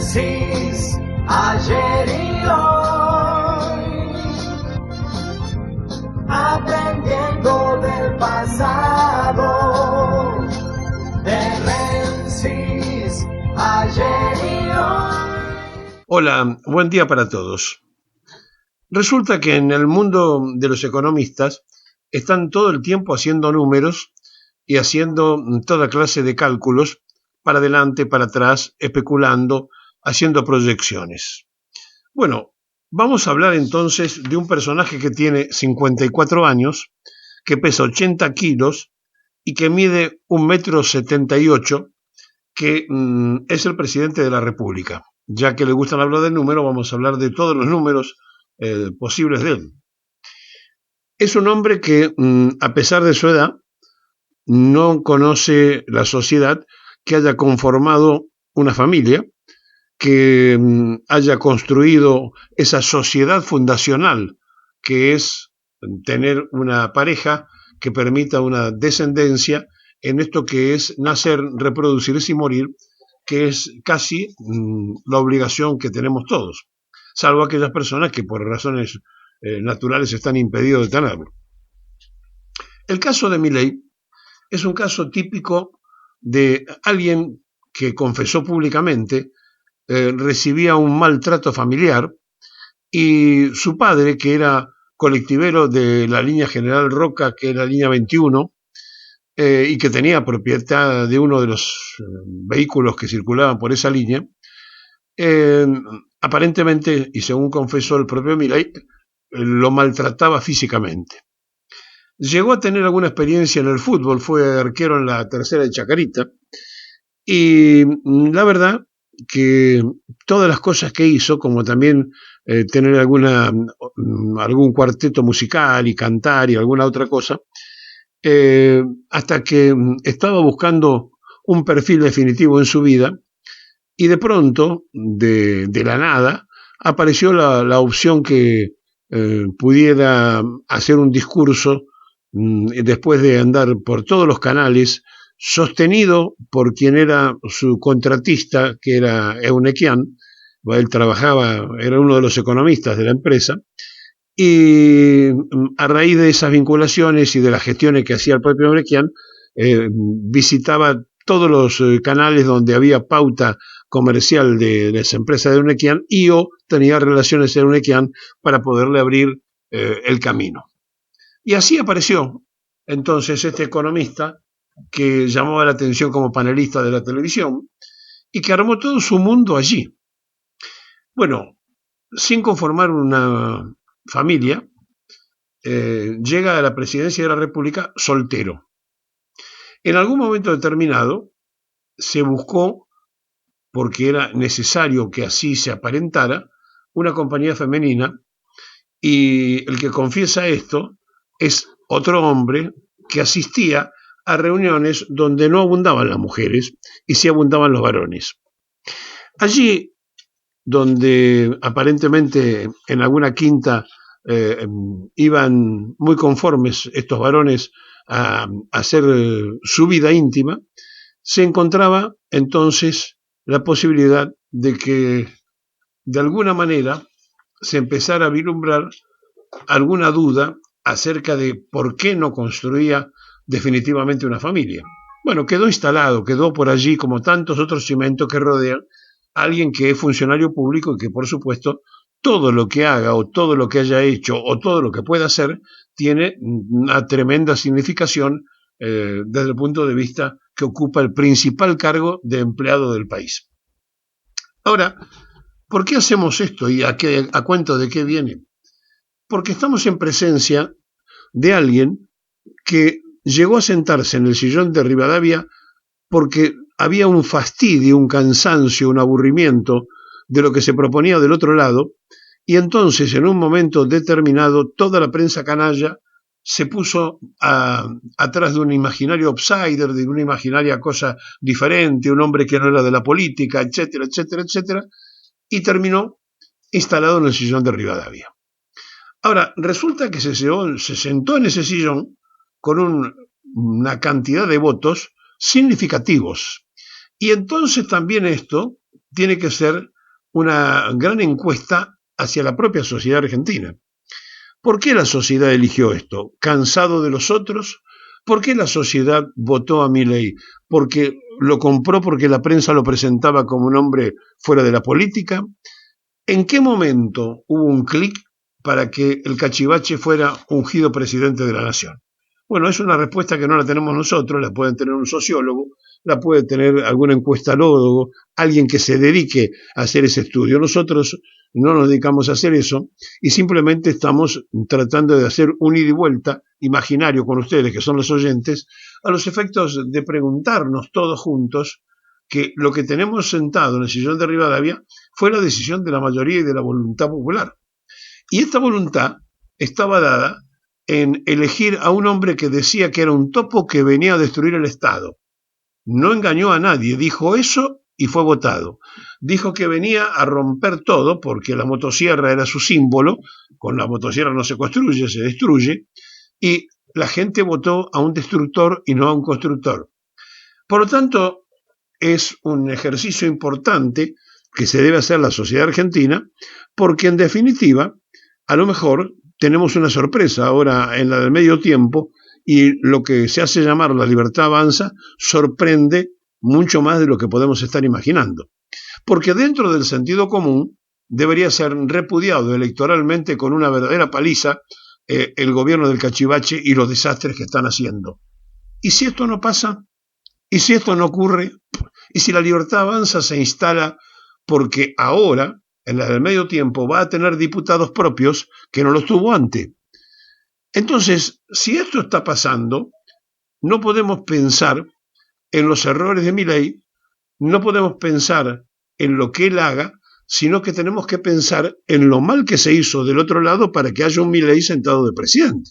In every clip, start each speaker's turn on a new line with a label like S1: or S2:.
S1: Génesis, ayer y hoy, aprendiendo del pasado. Génesis, ayer y hoy.
S2: Hola, buen día para todos. Resulta que en el mundo de los economistas están todo el tiempo haciendo números y haciendo toda clase de cálculos para adelante, para atrás, especulando, haciendo proyecciones. Bueno, vamos a hablar entonces de un personaje que tiene 54 años, que pesa 80 kilos y que mide 1,78 m, que es el presidente de la República. Ya que le gustan hablar de números, vamos a hablar de todos los números posibles de él. Es un hombre que, a pesar de su edad, no conoce la sociedad que haya conformado una familia, que haya construido esa sociedad fundacional, que es tener una pareja que permita una descendencia en esto que es nacer, reproducirse y morir, que es casi la obligación que tenemos todos, salvo aquellas personas que por razones naturales están impedidos de tenerlo. El caso de Milei es un caso típico de alguien que confesó públicamente recibía un maltrato familiar y su padre, que era colectivero de la línea General Roca, que era la línea 21, y que tenía propiedad de uno de los vehículos que circulaban por esa línea, aparentemente, y según confesó el propio Milei, lo maltrataba físicamente. Llegó a tener alguna experiencia en el fútbol, fue arquero en la Tercera de Chacarita, y la verdad que todas las cosas que hizo, como también tener algún cuarteto musical y cantar y alguna otra cosa, hasta que estaba buscando un perfil definitivo en su vida, y de pronto, de la nada, apareció la opción que pudiera hacer un discurso después de andar por todos los canales, sostenido por quien era su contratista, que era Eunequian. Él era uno de los economistas de la empresa, y a raíz de esas vinculaciones y de las gestiones que hacía el propio Eunequian, visitaba todos los canales donde había pauta comercial de las empresas de Eunequian, y o tenía relaciones de Eunequian para poderle abrir el camino. Y así apareció entonces este economista que llamaba la atención como panelista de la televisión y que armó todo su mundo allí. Bueno, sin conformar una familia, llega a la presidencia de la República soltero. En algún momento determinado se buscó, porque era necesario que así se aparentara, una compañía femenina, y el que confiesa esto es otro hombre que asistía a reuniones donde no abundaban las mujeres y sí abundaban los varones. Allí, donde aparentemente en alguna quinta iban muy conformes estos varones a hacer su vida íntima, se encontraba entonces la posibilidad de que de alguna manera se empezara a vislumbrar alguna duda acerca de por qué no construía definitivamente una familia. Bueno, quedó instalado, quedó por allí como tantos otros cimentos que rodean a alguien que es funcionario público y que, por supuesto, todo lo que haga o todo lo que haya hecho o todo lo que pueda hacer tiene una tremenda significación desde el punto de vista que ocupa el principal cargo de empleado del país. Ahora, ¿por qué hacemos esto y a cuento de qué viene? Porque estamos en presencia de alguien que llegó a sentarse en el sillón de Rivadavia porque había un fastidio, un cansancio, un aburrimiento de lo que se proponía del otro lado, y entonces en un momento determinado toda la prensa canalla se puso atrás de un imaginario outsider, de una imaginaria cosa diferente, un hombre que no era de la política, etcétera, etcétera, etcétera, y terminó instalado en el sillón de Rivadavia. Ahora, resulta que se sentó en ese sillón con una cantidad de votos significativos. Y entonces también esto tiene que ser una gran encuesta hacia la propia sociedad argentina. ¿Por qué la sociedad eligió esto? ¿Cansado de los otros? ¿Por qué la sociedad votó a Milei? ¿Porque lo compró porque la prensa lo presentaba como un hombre fuera de la política? ¿En qué momento hubo un clic para que el Cachivache fuera ungido presidente de la nación? Bueno, es una respuesta que no la tenemos nosotros, la pueden tener un sociólogo, la puede tener algún encuestólogo, alguien que se dedique a hacer ese estudio. Nosotros no nos dedicamos a hacer eso y simplemente estamos tratando de hacer un ida y vuelta imaginario con ustedes, que son los oyentes, a los efectos de preguntarnos todos juntos que lo que tenemos sentado en el sillón de Rivadavia fue la decisión de la mayoría y de la voluntad popular. Y esta voluntad estaba dada en elegir a un hombre que decía que era un topo que venía a destruir el Estado. No engañó a nadie, dijo eso y fue votado. Dijo que venía a romper todo porque la motosierra era su símbolo, con la motosierra no se construye, se destruye, y la gente votó a un destructor y no a un constructor. Por lo tanto, es un ejercicio importante que se debe hacer la sociedad argentina, porque en definitiva, a lo mejor tenemos una sorpresa ahora en la del medio tiempo y lo que se hace llamar la libertad avanza sorprende mucho más de lo que podemos estar imaginando. Porque dentro del sentido común debería ser repudiado electoralmente con una verdadera paliza el gobierno del Cachivache y los desastres que están haciendo. ¿Y si esto no pasa? ¿Y si esto no ocurre? ¿Y si la libertad avanza se instala porque ahora, en la del medio tiempo, va a tener diputados propios que no los tuvo antes? Entonces, si esto está pasando, no podemos pensar en los errores de Milei, no podemos pensar en lo que él haga, sino que tenemos que pensar en lo mal que se hizo del otro lado para que haya un Milei sentado de presidente.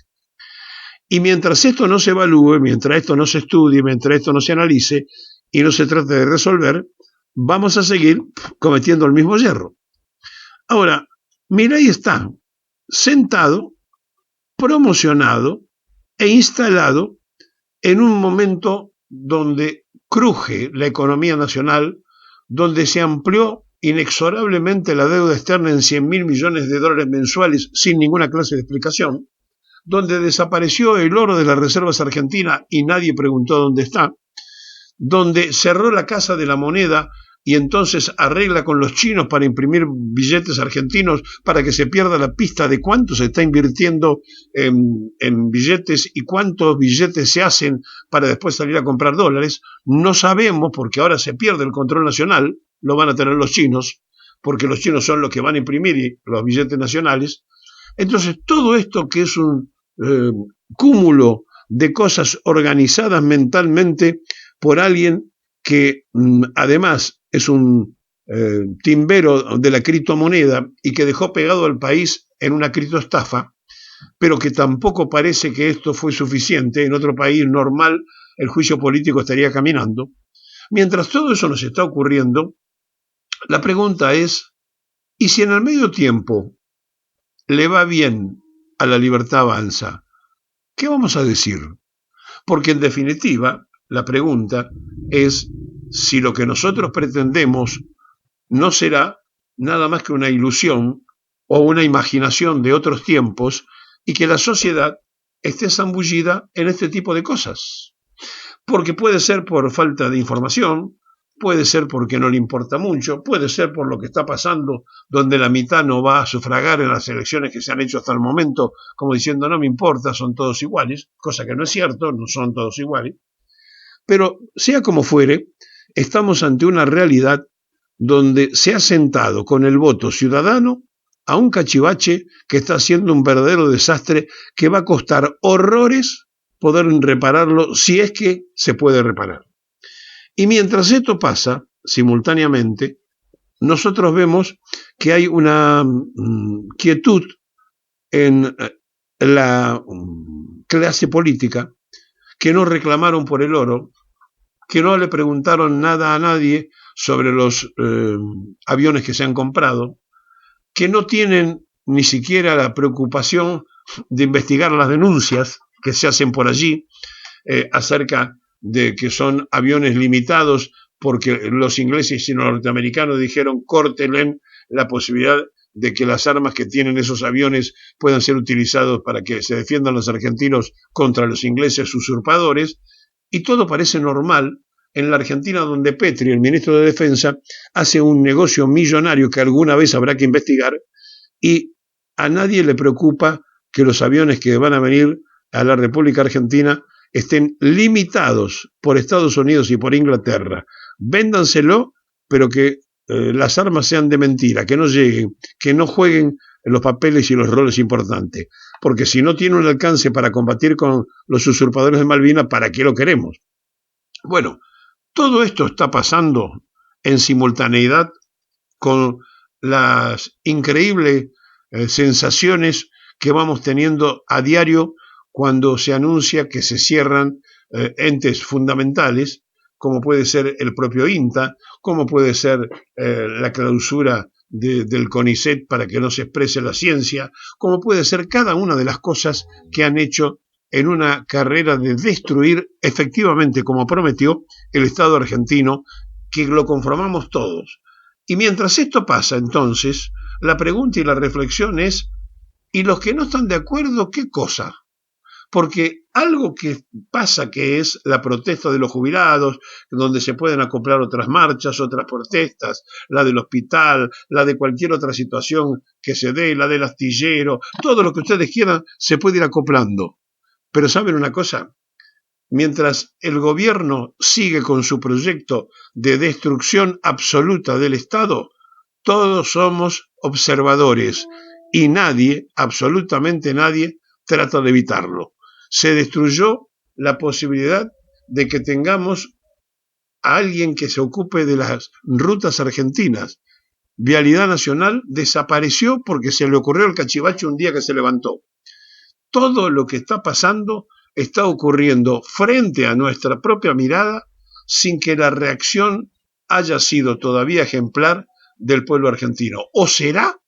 S2: Y mientras esto no se evalúe, mientras esto no se estudie, mientras esto no se analice y no se trate de resolver, vamos a seguir cometiendo el mismo yerro. Ahora, Milei está sentado, promocionado e instalado en un momento donde cruje la economía nacional, donde se amplió inexorablemente la deuda externa en 100.000 millones de dólares mensuales sin ninguna clase de explicación, donde desapareció el oro de las reservas argentinas y nadie preguntó dónde está, donde cerró la Casa de la Moneda y entonces arregla con los chinos para imprimir billetes argentinos para que se pierda la pista de cuánto se está invirtiendo en billetes y cuántos billetes se hacen para después salir a comprar dólares. No sabemos porque ahora se pierde el control nacional, lo van a tener los chinos, porque los chinos son los que van a imprimir los billetes nacionales. Entonces todo esto que es un cúmulo de cosas organizadas mentalmente por alguien que además es un timbero de la criptomoneda y que dejó pegado al país en una criptoestafa, pero que tampoco parece que esto fue suficiente. En otro país normal el juicio político estaría caminando. Mientras todo eso nos está ocurriendo, la pregunta es, ¿y si en el medio tiempo le va bien a la libertad avanza? ¿Qué vamos a decir? Porque en definitiva, la pregunta es si lo que nosotros pretendemos no será nada más que una ilusión o una imaginación de otros tiempos y que la sociedad esté zambullida en este tipo de cosas. Porque puede ser por falta de información, puede ser porque no le importa mucho, puede ser por lo que está pasando, donde la mitad no va a sufragar en las elecciones que se han hecho hasta el momento, como diciendo no me importa, son todos iguales, cosa que no es cierto, no son todos iguales. Pero sea como fuere, estamos ante una realidad donde se ha sentado con el voto ciudadano a un Cachivache que está haciendo un verdadero desastre que va a costar horrores poder repararlo si es que se puede reparar. Y mientras esto pasa, simultáneamente, nosotros vemos que hay una quietud en la clase política, que no reclamaron por el oro, que no le preguntaron nada a nadie sobre los aviones que se han comprado, que no tienen ni siquiera la preocupación de investigar las denuncias que se hacen por allí acerca de que son aviones limitados porque los ingleses y los norteamericanos dijeron córtenle la posibilidad de que las armas que tienen esos aviones puedan ser utilizados para que se defiendan los argentinos contra los ingleses usurpadores, y todo parece normal en la Argentina, donde Petri, el ministro de Defensa, hace un negocio millonario que alguna vez habrá que investigar, y a nadie le preocupa que los aviones que van a venir a la República Argentina estén limitados por Estados Unidos y por Inglaterra. Véndanselo, pero que las armas sean de mentira, que no lleguen, que no jueguen los papeles y los roles importantes, porque si no tiene un alcance para combatir con los usurpadores de Malvinas, ¿para qué lo queremos? Bueno, todo esto está pasando en simultaneidad con las increíbles sensaciones que vamos teniendo a diario cuando se anuncia que se cierran entes fundamentales, como puede ser el propio INTA, como puede ser la clausura del CONICET para que no se exprese la ciencia, como puede ser cada una de las cosas que han hecho en una carrera de destruir efectivamente, como prometió, el Estado argentino, que lo conformamos todos. Y mientras esto pasa, entonces, la pregunta y la reflexión es, ¿y los que no están de acuerdo, qué cosa? Porque algo que pasa, que es la protesta de los jubilados, donde se pueden acoplar otras marchas, otras protestas, la del hospital, la de cualquier otra situación que se dé, la del astillero, todo lo que ustedes quieran se puede ir acoplando. Pero ¿saben una cosa? Mientras el gobierno sigue con su proyecto de destrucción absoluta del Estado, todos somos observadores y nadie, absolutamente nadie, trata de evitarlo. Se destruyó la posibilidad de que tengamos a alguien que se ocupe de las rutas argentinas. Vialidad Nacional desapareció porque se le ocurrió al cachivache un día que se levantó. Todo lo que está pasando está ocurriendo frente a nuestra propia mirada sin que la reacción haya sido todavía ejemplar del pueblo argentino. ¿O será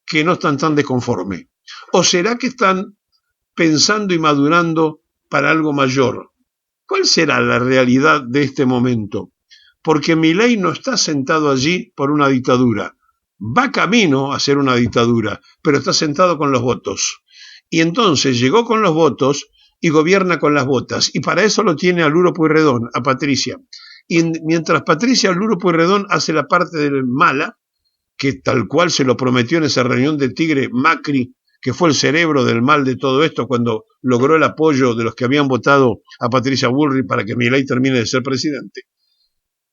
S2: que no están tan desconformes? ¿O será que están pensando y madurando para algo mayor? ¿Cuál será la realidad de este momento? Porque Milei no está sentado allí por una dictadura. Va camino a ser una dictadura, pero está sentado con los votos. Y entonces llegó con los votos y gobierna con las botas. Y para eso lo tiene a Luro Pueyrredón, a Patricia. Y mientras Patricia Luro Pueyrredón hace la parte de mala, que tal cual se lo prometió en esa reunión de Tigre Macri, que fue el cerebro del mal de todo esto cuando logró el apoyo de los que habían votado a Patricia Bullrich para que Milei termine de ser presidente.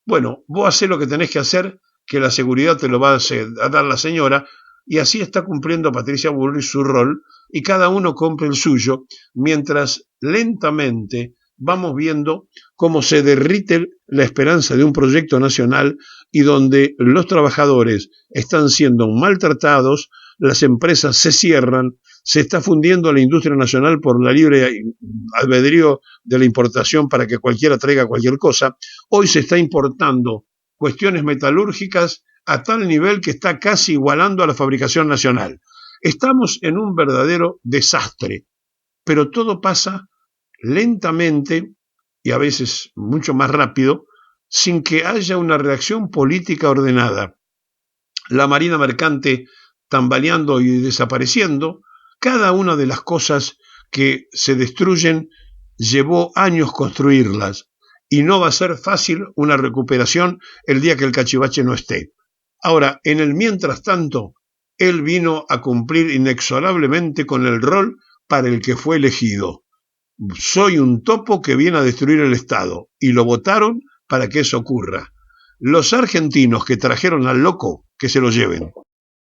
S2: Bueno, vos hacés lo que tenés que hacer, que la seguridad te lo va a dar la señora, y así está cumpliendo Patricia Bullrich su rol, y cada uno cumple el suyo, mientras lentamente vamos viendo cómo se derrite la esperanza de un proyecto nacional y donde los trabajadores están siendo maltratados, las empresas se cierran, se está fundiendo la industria nacional por la libre albedrío de la importación para que cualquiera traiga cualquier cosa. Hoy se está importando cuestiones metalúrgicas a tal nivel que está casi igualando a la fabricación nacional. Estamos en un verdadero desastre, pero todo pasa lentamente y a veces mucho más rápido, sin que haya una reacción política ordenada. La Marina Mercante tambaleando y desapareciendo, cada una de las cosas que se destruyen llevó años construirlas y no va a ser fácil una recuperación el día que el cachivache no esté. Ahora, en el mientras tanto, él vino a cumplir inexorablemente con el rol para el que fue elegido. Soy un topo que viene a destruir el Estado, y lo votaron para que eso ocurra. Los argentinos que trajeron al loco, que se lo lleven.